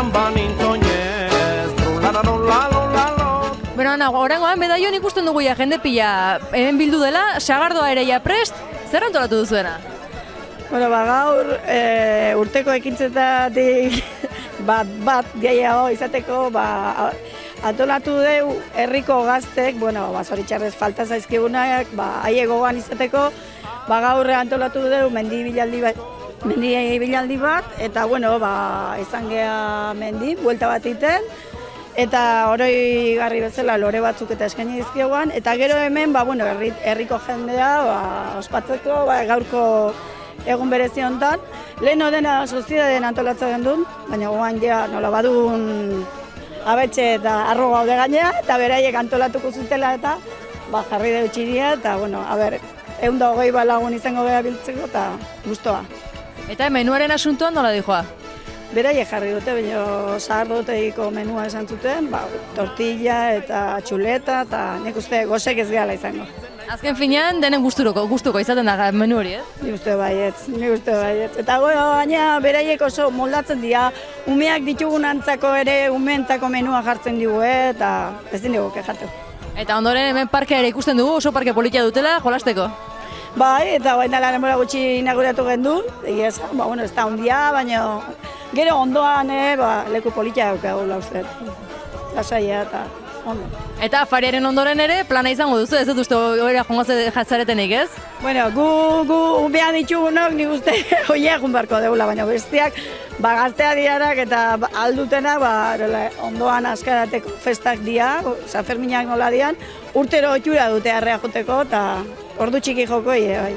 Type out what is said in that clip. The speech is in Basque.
samba nintzoinez, trulararolalo. Bueno, Ana, oraingoan Medallon ikusten dugu ja jende pila hemen bildu dela, sagardoa ere ja prest, zer antolatu duzuena? Bueno, gaur urteko ekintzetatik bat gehiago izateko, antolatu deu herriko gaztek, zoritxarrez falta zaizkigunak, haiek gogoan izateko, gaur antolatu deu mendi bilaldi bat, eta izan geha mendi, buelta bat iten, eta oroi garri bezala lore batzuk eta eskaini dizkioguan, eta gero hemen herriko jendea ospatzeko gaurko egun berezi honetan. Lehen dena sozietateen antolatzen duen, baina goan ja nola badun abetxe eta arro gaude gainea, eta beraiek antolatuko zutela eta jarri deu txiria, eta 120 lagun izango beha biltzeko eta guztua. Eta menuaren asuntoan nola dijoa? Beraiek jarri dute, baina sagardotegiko menua esan zuten, tortilla eta txuleta, eta nik uste gozek ez gehala izango. Azken finean, denen gustuko izaten da menu hori, ez? Nik uste baietz. Eta baina beraiek oso moldatzen dira, umeak ditugun antzako ere, umeentzako menua jartzen dugu, eta ezin dugu kexatu. Eta ondoren hemen parkea ere ikusten dugu, oso parke politia dutela, jolasteko? Bai, eta baina denbora gutxi inauguratu gendun, egia esan, ez da ondia, baina gero ondoan leku politia daukagula uste. Lasaia eta ondo. Eta afariaren ondoren ere plana izango duzu, ez dut uste hori joango jatzaretenik, ez? Bueno, gu behan ditugunok nik uste horiek junbarko deula, baina bestiak gaztea diarak eta aldutena ondoan askarateko festak dia, San Ferminak nola dian, urtero otxura dute arrea joteko eta ordu txiki joko bai.